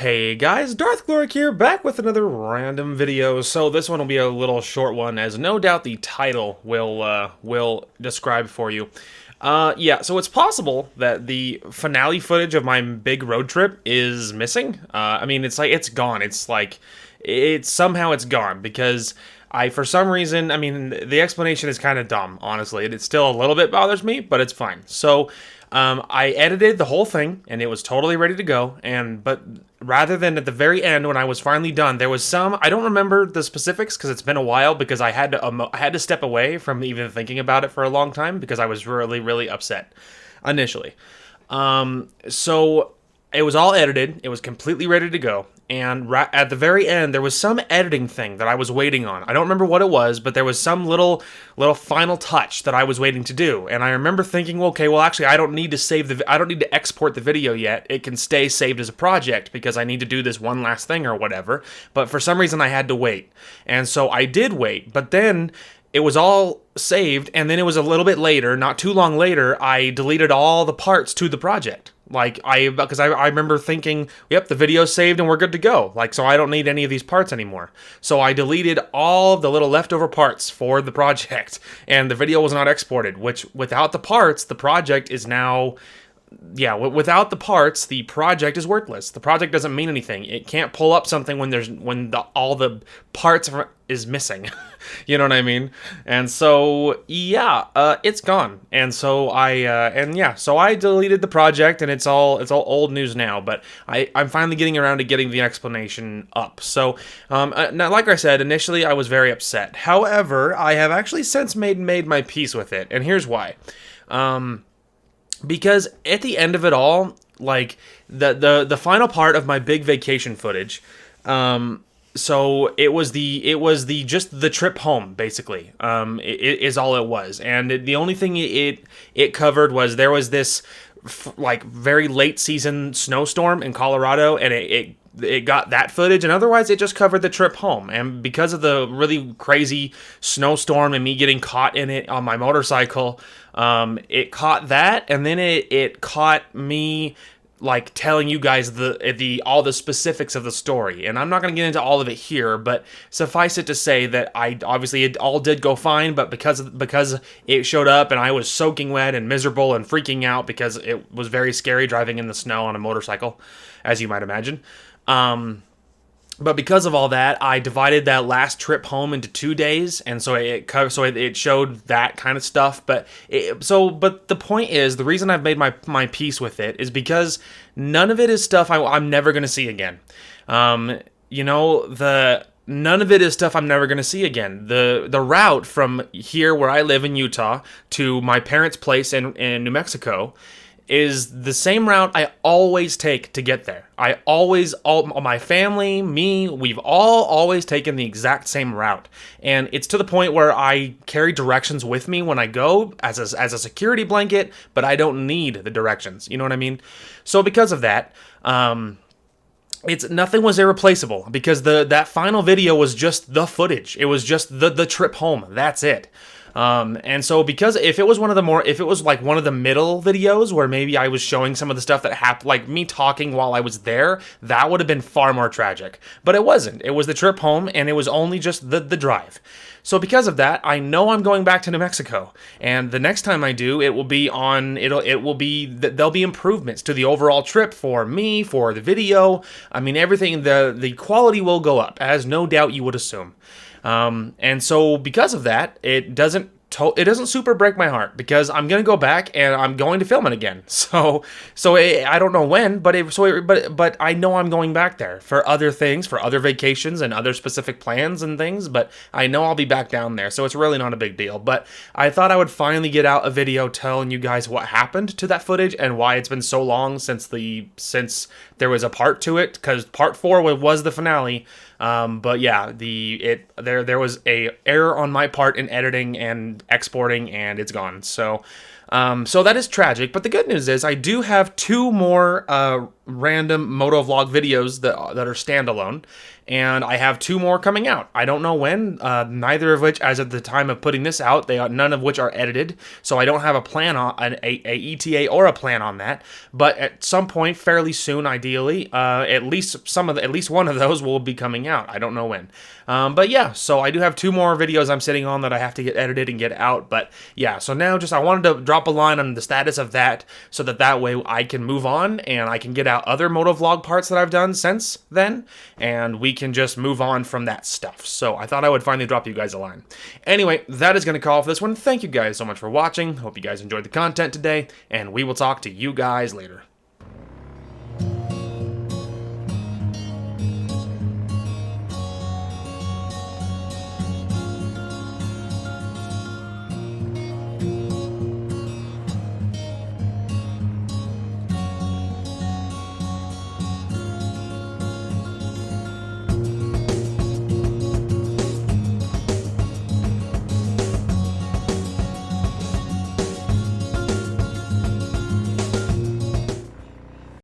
Hey guys, Darth Gloric here, back with another random video. So this one will be a little short one, as no doubt the title will describe for you. Yeah, so it's possible that the finale footage of my big road trip is missing. I mean, it's like it's gone. It's somehow it's gone because for some reason, I mean, the explanation is kind of dumb, honestly. It still a little bit bothers me, but it's fine. So, I edited the whole thing, and it was totally ready to go. But rather than at the very end when I was finally done, there was I don't remember the specifics because it's been a while because I had to step away from even thinking about it for a long time because I was really, really upset initially. So it was all edited. It was completely ready to go. And at the very end, there was some editing thing that I was waiting on. I don't remember what it was, but there was some little final touch that I was waiting to do. And I remember thinking, well, okay, well, actually, I don't need to export the video yet. It can stay saved as a project because I need to do this one last thing or whatever. But for some reason, I had to wait. And so I did wait. But then it was all saved, and then it was a little bit later, not too long later, I deleted all the parts to the project. Because I remember thinking, yep, the video's saved and we're good to go. So I don't need any of these parts anymore. So I deleted all the little leftover parts for the project, and the video was not exported, which without the parts, the project is now... Yeah, without the parts, the project is worthless. The project doesn't mean anything. It can't pull up something when all the parts is missing. You know what I mean? And so yeah, it's gone. And so I deleted the project, and it's all old news now. But I'm finally getting around to getting the explanation up. So now, like I said, initially I was very upset. However, I have actually since made my peace with it, and here's why. Because at the end of it all, the final part of my big vacation footage, so it was just the trip home, basically, it is all it was. And the only thing it covered was there was this very late season snowstorm in Colorado, and it got that footage, and otherwise it just covered the trip home. And because of the really crazy snowstorm and me getting caught in it on my motorcycle, it caught that, and then it caught me telling you guys all the specifics of the story. And I'm not going to get into all of it here, but suffice it to say that obviously it all did go fine, but because it showed up and I was soaking wet and miserable and freaking out because it was very scary driving in the snow on a motorcycle, as you might imagine. But because of all that, I divided that last trip home into 2 days, and so it showed that kind of stuff. But the point is, the reason I've made my peace with it is because none of it is stuff I'm never going to see again. None of it is stuff I'm never going to see again. The route from here, where I live in Utah, to my parents' place in New Mexico is the same route I always take to get there. My family, me, we've all always taken the exact same route. And it's to the point where I carry directions with me when I go as a security blanket, but I don't need the directions. You know what I mean? So because of that, nothing was irreplaceable, because that final video was just the footage. It was just the trip home. That's it. And so because if it was one of the middle videos where maybe I was showing some of the stuff that happened, like me talking while I was there, that would have been far more tragic. But it wasn't. It was the trip home, and it was only just the drive. So because of that, I know I'm going back to New Mexico, and the next time I do, there'll be improvements to the overall trip for me, for the video. I mean, everything, the quality will go up, as no doubt you would assume. And so because of that, it doesn't super break my heart, because I'm going to go back and I'm going to film it again. So I don't know when, but I know I'm going back there for other things, for other vacations and other specific plans and things, but I know I'll be back down there. So it's really not a big deal, but I thought I would finally get out a video telling you guys what happened to that footage and why it's been so long since there was a part to it, because part 4 was the finale. But yeah, there was a error on my part in editing and exporting, and it's gone. So So that is tragic, but the good news is I do have 2 more random motovlog videos that are standalone, and I have 2 more coming out. I don't know when, neither of which, as of the time of putting this out, none of which are edited, so I don't have a plan on a ETA or a plan on that. But at some point, fairly soon, ideally, at least one of those will be coming out. I don't know when. But yeah, so I do have 2 more videos I'm sitting on that I have to get edited and get out. But yeah, so now I wanted to drop a line on the status of that, so that way I can move on and I can get out other motovlog parts that I've done since then, and we can just move on from that stuff. So I thought I would finally drop you guys a line. Anyway, that is going to call for this one. Thank you guys so much for watching. Hope you guys enjoyed the content today, and we will talk to you guys later.